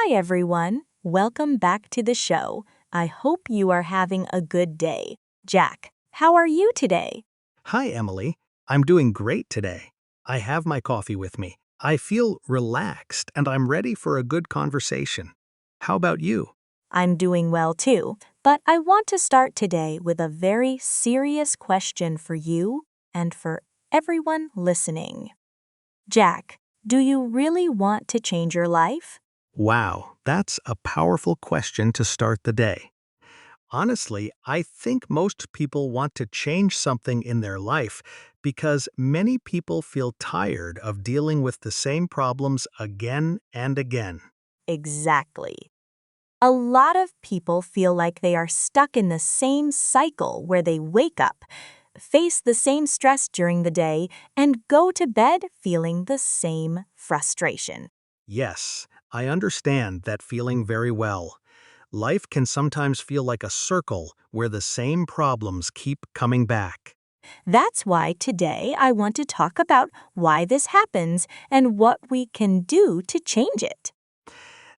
Hi, everyone. Welcome back to the show. I hope you are having a good day. Jack, how are you today? Hi, Emily. I'm doing great today. I have my coffee with me. I feel relaxed and I'm ready for a good conversation. How about you? I'm doing well too, but I want to start today with a very serious question for you and for everyone listening. Jack, do you really want to change your life? Wow, that's a powerful question to start the day. Honestly, I think most people want to change something in their life because many people feel tired of dealing with the same problems again and again. Exactly. A lot of people feel like they are stuck in the same cycle where they wake up, face the same stress during the day, and go to bed feeling the same frustration. Yes, I understand that feeling very well. Life can sometimes feel like a circle where the same problems keep coming back. That's why today I want to talk about why this happens and what we can do to change it.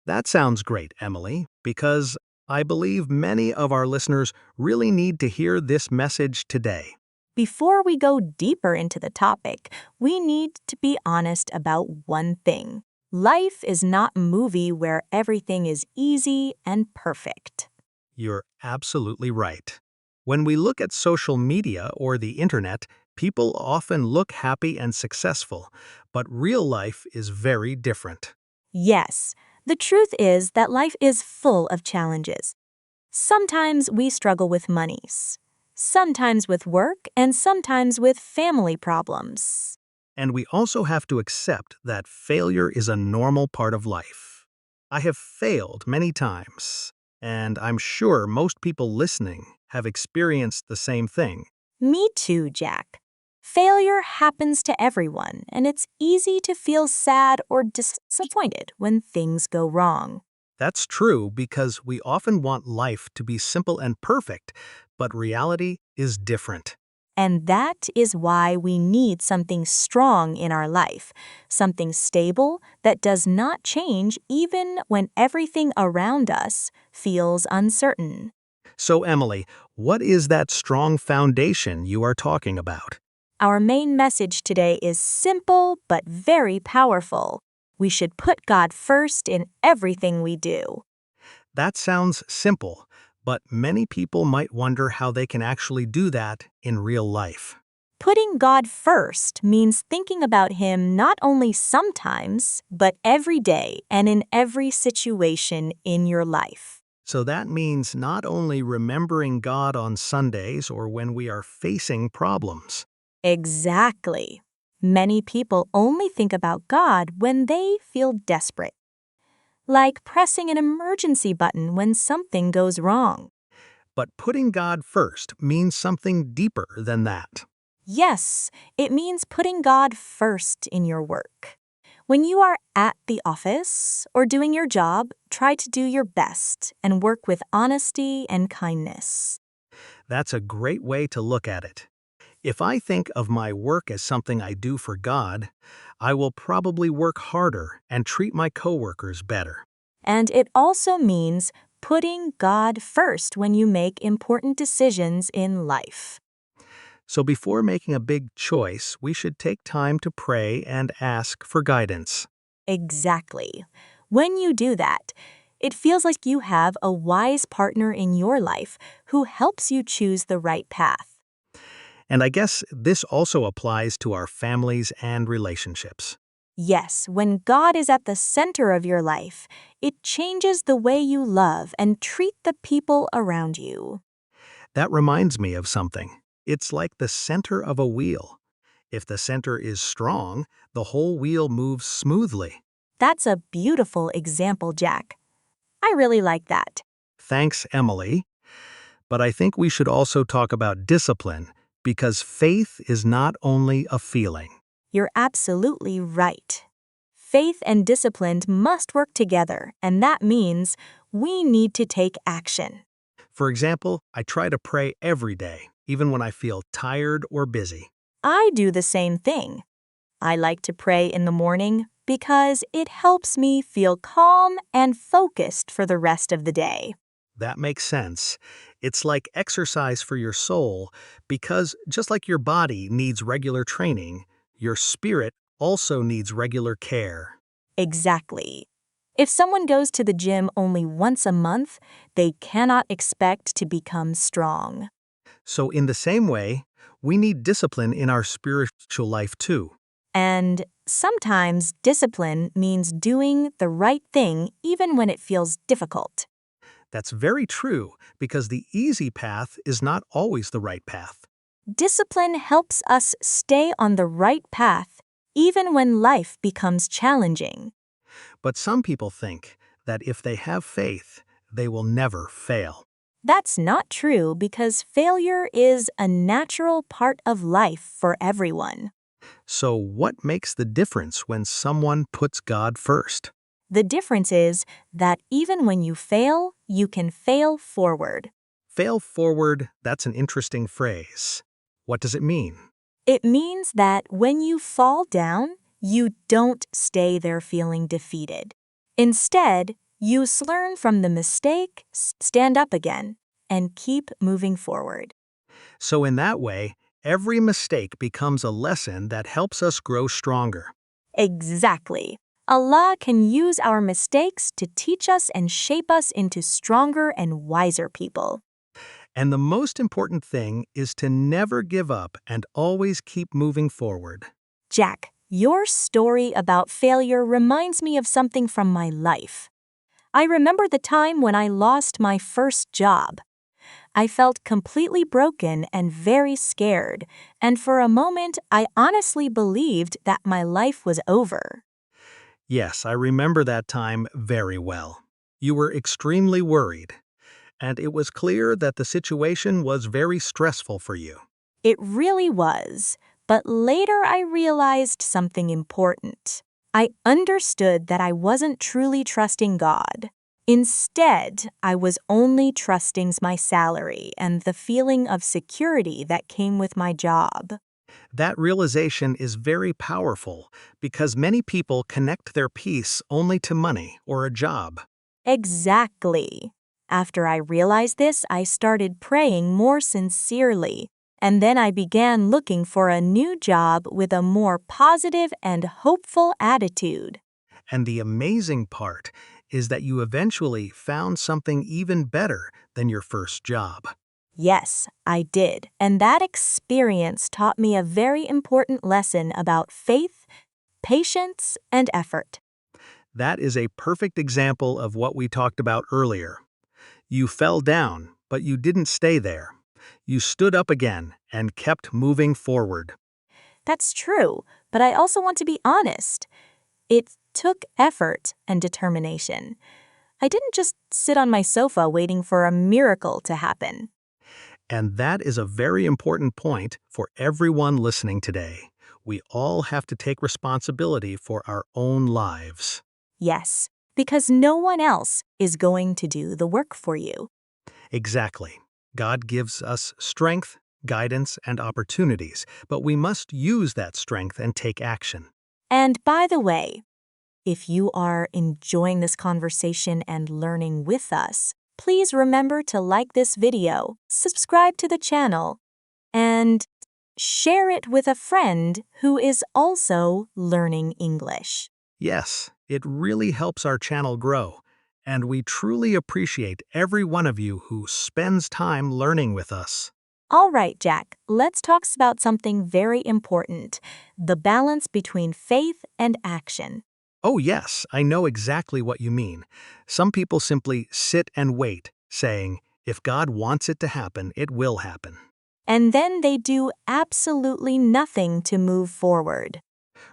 That sounds great, Emily, because I believe many of our listeners really need to hear this message today. Before we go deeper into the topic, we need to be honest about one thing. Life is not a movie where everything is easy and perfect. You're absolutely right. When we look at social media or the internet, people often look happy and successful, but real life is very different. Yes, the truth is that life is full of challenges. Sometimes we struggle with monies, sometimes with work, and sometimes with family problems. And we also have to accept that failure is a normal part of life. I have failed many times, and I'm sure most people listening have experienced the same thing. Me too, Jack. Failure happens to everyone, and it's easy to feel sad or disappointed when things go wrong. That's true because we often want life to be simple and perfect, but reality is different. And that is why we need something strong in our life, something stable that does not change even when everything around us feels uncertain. So, Emily, what is that strong foundation you are talking about? Our main message today is simple but very powerful. We should put God first in everything we do. That sounds simple, but many people might wonder how they can actually do that in real life. Putting God first means thinking about Him not only sometimes, but every day and in every situation in your life. So that means not only remembering God on Sundays or when we are facing problems. Exactly. Many people only think about God when they feel desperate, like pressing an emergency button when something goes wrong. But putting God first means something deeper than that. Yes, it means putting God first in your work. When you are at the office or doing your job, try to do your best and work with honesty and kindness. That's a great way to look at it. If I think of my work as something I do for God, I will probably work harder and treat my coworkers better. And it also means putting God first when you make important decisions in life. So before making a big choice, we should take time to pray and ask for guidance. Exactly. When you do that, it feels like you have a wise partner in your life who helps you choose the right path. And I guess this also applies to our families and relationships. Yes, when God is at the center of your life, it changes the way you love and treat the people around you. That reminds me of something. It's like the center of a wheel. If the center is strong, the whole wheel moves smoothly. That's a beautiful example, Jack. I really like that. Thanks, Emily. But I think we should also talk about discipline because faith is not only a feeling. You're absolutely right. Faith and discipline must work together, and that means we need to take action. For example, I try to pray every day, even when I feel tired or busy. I do the same thing. I like to pray in the morning, because it helps me feel calm and focused for the rest of the day. That makes sense. It's like exercise for your soul because just like your body needs regular training, your spirit also needs regular care. Exactly. If someone goes to the gym only once a month, they cannot expect to become strong. So, in the same way, we need discipline in our spiritual life too. And sometimes discipline means doing the right thing even when it feels difficult. That's very true because the easy path is not always the right path. Discipline helps us stay on the right path even when life becomes challenging. But some people think that if they have faith, they will never fail. That's not true because failure is a natural part of life for everyone. So, what makes the difference when someone puts God first? The difference is that even when you fail, you can fail forward. Fail forward, that's an interesting phrase. What does it mean? It means that when you fall down, you don't stay there feeling defeated. Instead, you learn from the mistake, stand up again, and keep moving forward. So, in that way, every mistake becomes a lesson that helps us grow stronger. Exactly. Allah can use our mistakes to teach us and shape us into stronger and wiser people. And the most important thing is to never give up and always keep moving forward. Jack, your story about failure reminds me of something from my life. I remember the time when I lost my first job. I felt completely broken and very scared, and for a moment I honestly believed that my life was over. Yes, I remember that time very well. You were extremely worried, and it was clear that the situation was very stressful for you. It really was, but later I realized something important. I understood that I wasn't truly trusting God. Instead, I was only trusting my salary and the feeling of security that came with my job. That realization is very powerful because many people connect their peace only to money or a job. Exactly. After I realized this, I started praying more sincerely, and then I began looking for a new job with a more positive and hopeful attitude. And the amazing part is that you eventually found something even better than your first job. Yes, I did, and that experience taught me a very important lesson about faith, patience, and effort. That is a perfect example of what we talked about earlier. You fell down, but you didn't stay there. You stood up again and kept moving forward. That's true, but I also want to be honest. It took effort and determination. I didn't just sit on my sofa waiting for a miracle to happen. And that is a very important point for everyone listening today. We all have to take responsibility for our own lives. Yes, because no one else is going to do the work for you. Exactly. God gives us strength, guidance, and opportunities, but we must use that strength and take action. And by the way, if you are enjoying this conversation and learning with us, please remember to like this video, subscribe to the channel, and share it with a friend who is also learning English. Yes, it really helps our channel grow, and we truly appreciate every one of you who spends time learning with us. All right, Jack, let's talk about something very important, the balance between faith and action. Oh, yes, I know exactly what you mean. Some people simply sit and wait, saying, if God wants it to happen, it will happen. And then they do absolutely nothing to move forward.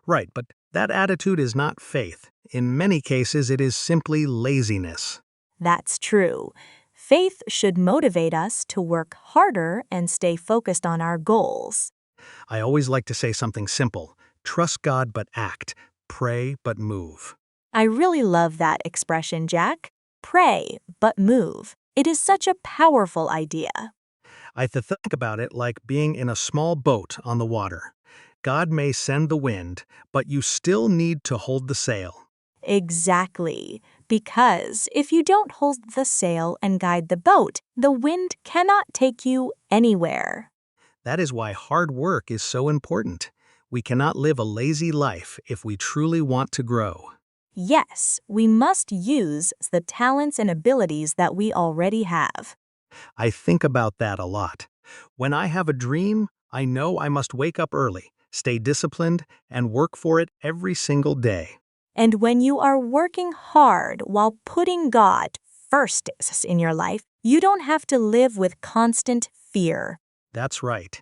Right, but that attitude is not faith. In many cases, it is simply laziness. That's true. Faith should motivate us to work harder and stay focused on our goals. I always like to say something simple: trust God but act, pray but move. I really love that expression, Jack. Pray, but move. It is such a powerful idea. I think about it like being in a small boat on the water. God may send the wind, but you still need to hold the sail. Exactly. Because if you don't hold the sail and guide the boat, the wind cannot take you anywhere. That is why hard work is so important. We cannot live a lazy life if we truly want to grow. Yes, we must use the talents and abilities that we already have. I think about that a lot. When I have a dream, I know I must wake up early, stay disciplined, and work for it every single day. And when you are working hard while putting God first in your life, you don't have to live with constant fear. That's right.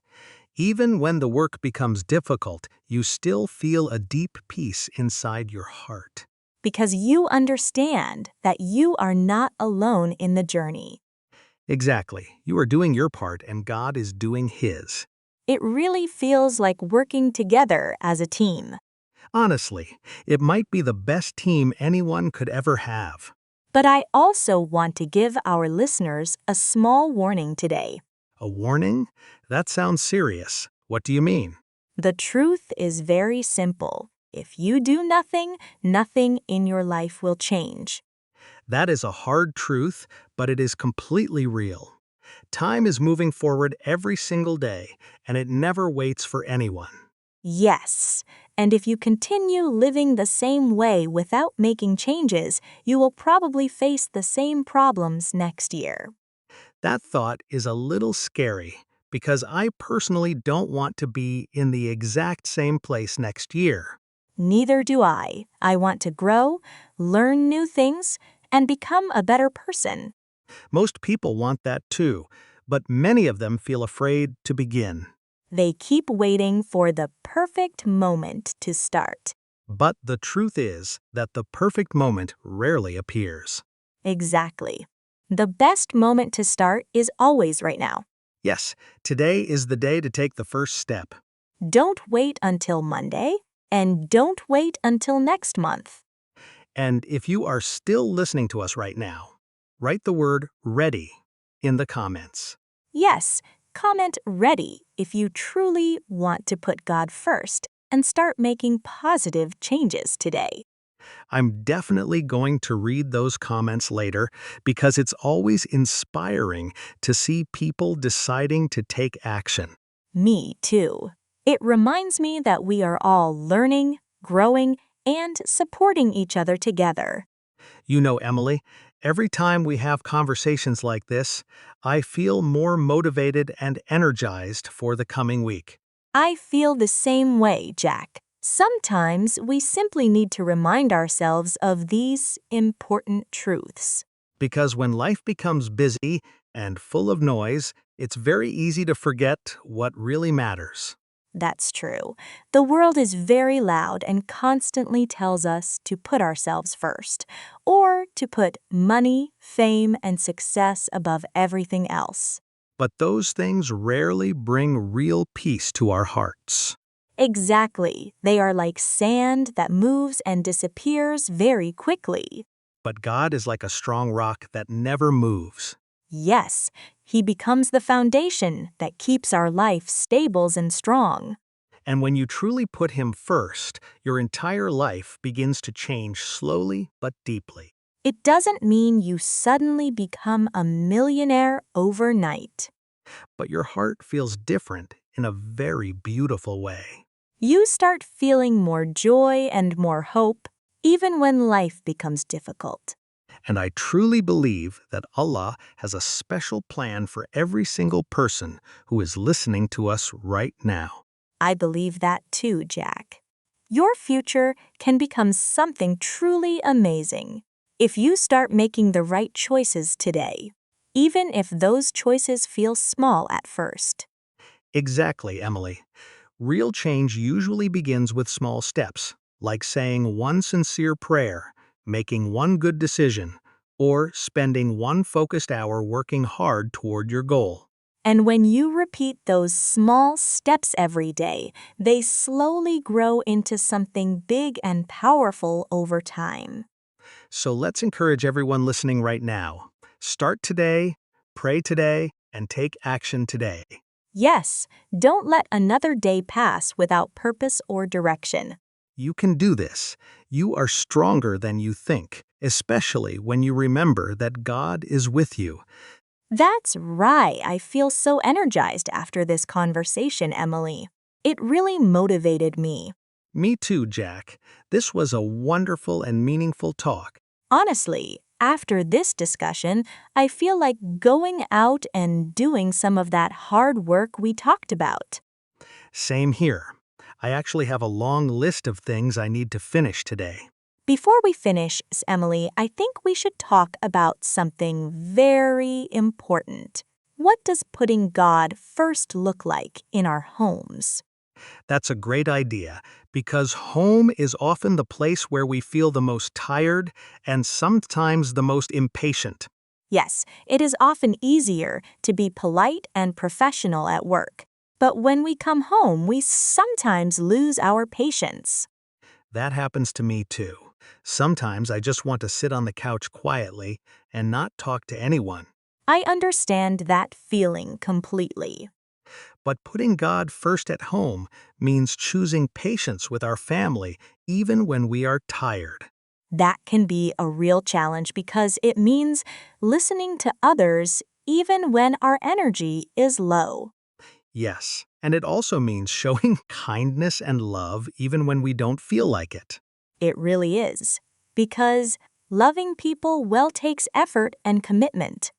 Even when the work becomes difficult, you still feel a deep peace inside your heart. Because you understand that you are not alone in the journey. Exactly. You are doing your part and God is doing His. It really feels like working together as a team. Honestly, it might be the best team anyone could ever have. But I also want to give our listeners a small warning today. A warning? That sounds serious. What do you mean? The truth is very simple. If you do nothing, nothing in your life will change. That is a hard truth, but it is completely real. Time is moving forward every single day, and it never waits for anyone. Yes, and if you continue living the same way without making changes, you will probably face the same problems next year. That thought is a little scary because I personally don't want to be in the exact same place next year. Neither do I. I want to grow, learn new things, and become a better person. Most people want that too, but many of them feel afraid to begin. They keep waiting for the perfect moment to start. But the truth is that the perfect moment rarely appears. Exactly. The best moment to start is always right now. Yes, today is the day to take the first step. Don't wait until Monday, and don't wait until next month. And if you are still listening to us right now, write the word ready in the comments. Yes, comment ready if you truly want to put God first and start making positive changes today. I'm definitely going to read those comments later because it's always inspiring to see people deciding to take action. Me too. It reminds me that we are all learning, growing, and supporting each other together. You know, Emily, every time we have conversations like this, I feel more motivated and energized for the coming week. I feel the same way, Jack. Sometimes we simply need to remind ourselves of these important truths. Because when life becomes busy and full of noise, it's very easy to forget what really matters. That's true. The world is very loud and constantly tells us to put ourselves first, or to put money, fame, and success above everything else. But those things rarely bring real peace to our hearts. Exactly. They are like sand that moves and disappears very quickly. But God is like a strong rock that never moves. Yes, He becomes the foundation that keeps our life stable and strong. And when you truly put Him first, your entire life begins to change slowly but deeply. It doesn't mean you suddenly become a millionaire overnight. But your heart feels different in a very beautiful way. You start feeling more joy and more hope, even when life becomes difficult. And I truly believe that Allah has a special plan for every single person who is listening to us right now. I believe that too, Jack. Your future can become something truly amazing if you start making the right choices today, even if those choices feel small at first. Exactly, Emily. Real change usually begins with small steps, like saying one sincere prayer, making one good decision, or spending one focused hour working hard toward your goal. And when you repeat those small steps every day, they slowly grow into something big and powerful over time. So let's encourage everyone listening right now. Start today, pray today, and take action today. Yes, don't let another day pass without purpose or direction. You can do this. You are stronger than you think, especially when you remember that God is with you. That's right. I feel so energized after this conversation, Emily. It really motivated me. Me too, Jack. This was a wonderful and meaningful talk. Honestly, after this discussion, I feel like going out and doing some of that hard work we talked about. Same here. I actually have a long list of things I need to finish today. Before we finish, Emily, I think we should talk about something very important. What does putting God first look like in our homes? That's a great idea because home is often the place where we feel the most tired and sometimes the most impatient. Yes, it is often easier to be polite and professional at work. But when we come home, we sometimes lose our patience. That happens to me too. Sometimes I just want to sit on the couch quietly and not talk to anyone. I understand that feeling completely. But putting God first at home means choosing patience with our family even when we are tired. That can be a real challenge because it means listening to others even when our energy is low. Yes, and it also means showing kindness and love even when we don't feel like it. It really is. Because loving people well takes effort and commitment.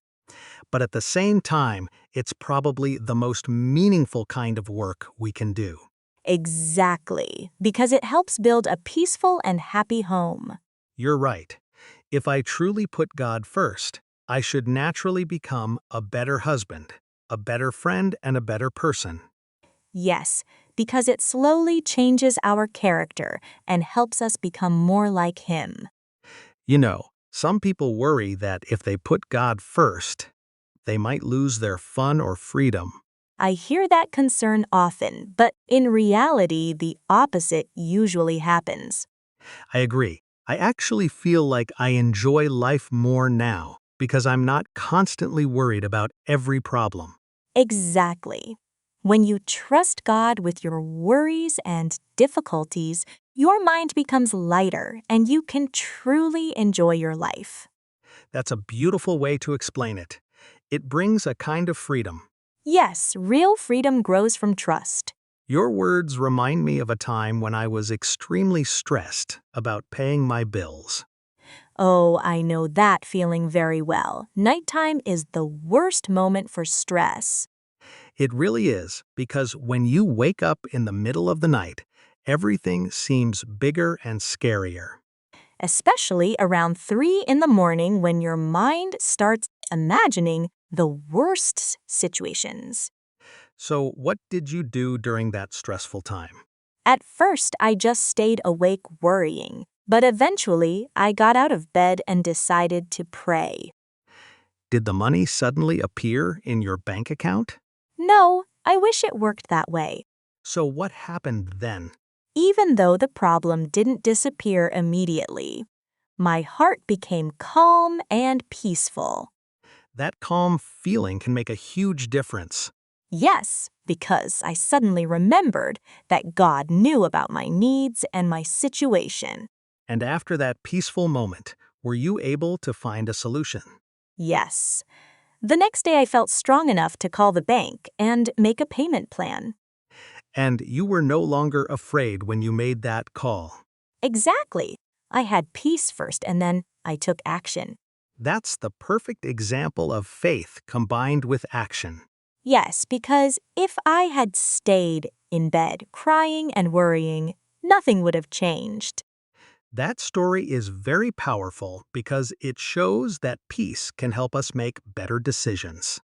But at the same time, it's probably the most meaningful kind of work we can do. Exactly. Because it helps build a peaceful and happy home. You're right. If I truly put God first, I should naturally become a better husband, a better friend, and a better person. Yes, because it slowly changes our character and helps us become more like Him. You know, some people worry that if they put God first, they might lose their fun or freedom. I hear that concern often, but in reality, the opposite usually happens. I agree. I actually feel like I enjoy life more now because I'm not constantly worried about every problem. Exactly. When you trust God with your worries and difficulties, your mind becomes lighter and you can truly enjoy your life. That's a beautiful way to explain it. It brings a kind of freedom. Yes, real freedom grows from trust. Your words remind me of a time when I was extremely stressed about paying my bills. Oh, I know that feeling very well. Nighttime is the worst moment for stress. It really is, because when you wake up in the middle of the night, everything seems bigger and scarier. Especially around 3 in the morning when your mind starts imagining the worst situations. So, what did you do during that stressful time? At first, I just stayed awake worrying, but eventually I got out of bed and decided to pray. Did the money suddenly appear in your bank account? No, I wish it worked that way. So, what happened then? Even though the problem didn't disappear immediately, my heart became calm and peaceful. That calm feeling can make a huge difference. Yes, because I suddenly remembered that God knew about my needs and my situation. And after that peaceful moment, were you able to find a solution? Yes. The next day I felt strong enough to call the bank and make a payment plan. And you were no longer afraid when you made that call. Exactly. I had peace first and then I took action. That's the perfect example of faith combined with action. Yes, because if I had stayed in bed crying and worrying, nothing would have changed. That story is very powerful because it shows that peace can help us make better decisions.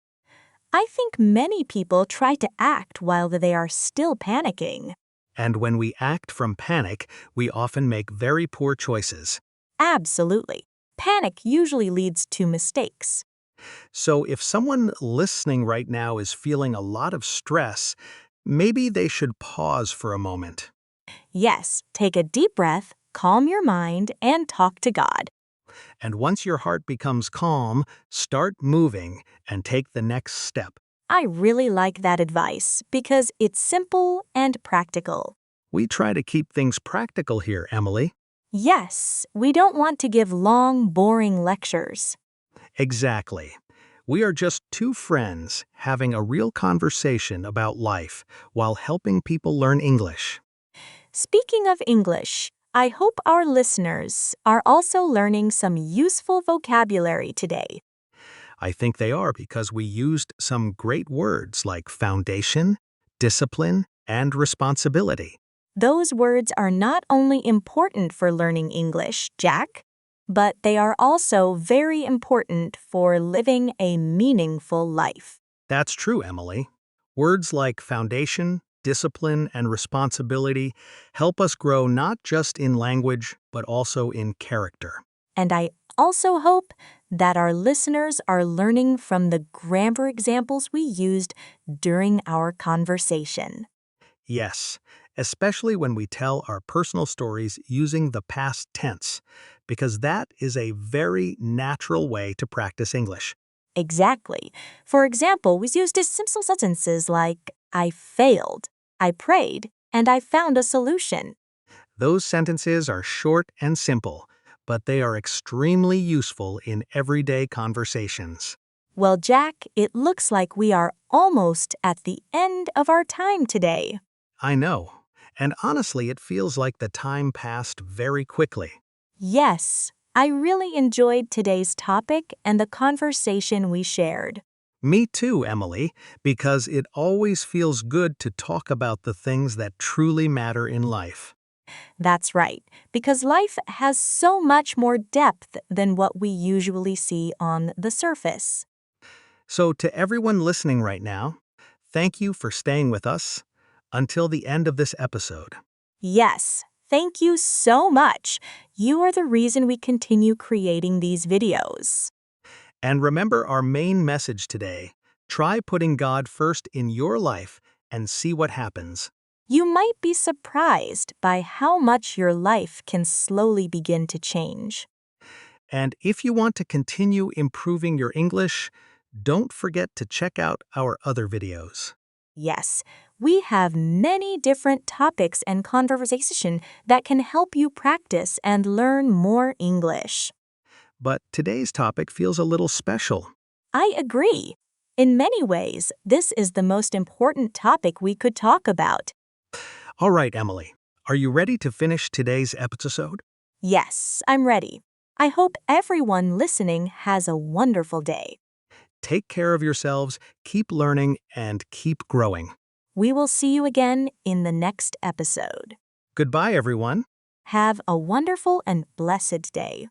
I think many people try to act while they are still panicking. And when we act from panic, we often make very poor choices. Absolutely. Panic usually leads to mistakes. So if someone listening right now is feeling a lot of stress, maybe they should pause for a moment. Yes, take a deep breath, calm your mind, and talk to God. And once your heart becomes calm, start moving and take the next step. I really like that advice because it's simple and practical. We try to keep things practical here, Emily. Yes, we don't want to give long, boring lectures. Exactly. We are just two friends having a real conversation about life while helping people learn English. Speaking of English, I hope our listeners are also learning some useful vocabulary today. I think they are because we used some great words like foundation, discipline, and responsibility. Those words are not only important for learning English, Jack, but they are also very important for living a meaningful life. That's true, Emily. Words like foundation, discipline, and responsibility help us grow not just in language, but also in character. And I also hope that our listeners are learning from the grammar examples we used during our conversation. Yes, especially when we tell our personal stories using the past tense, because that is a very natural way to practice English. Exactly. For example, we used simple sentences like, I failed, I prayed, and I found a solution. Those sentences are short and simple, but they are extremely useful in everyday conversations. Well, Jack, it looks like we are almost at the end of our time today. I know, and honestly, it feels like the time passed very quickly. Yes, I really enjoyed today's topic and the conversation we shared. Me too, Emily, because it always feels good to talk about the things that truly matter in life. That's right, because life has so much more depth than what we usually see on the surface. So, to everyone listening right now, thank you for staying with us until the end of this episode. Yes, thank you so much. You are the reason we continue creating these videos. And remember our main message today: try putting God first in your life and see what happens. You might be surprised by how much your life can slowly begin to change. And if you want to continue improving your English, don't forget to check out our other videos. Yes, we have many different topics and conversation that can help you practice and learn more English. But today's topic feels a little special. I agree. In many ways, this is the most important topic we could talk about. All right, Emily, are you ready to finish today's episode? Yes, I'm ready. I hope everyone listening has a wonderful day. Take care of yourselves, keep learning, and keep growing. We will see you again in the next episode. Goodbye, everyone. Have a wonderful and blessed day.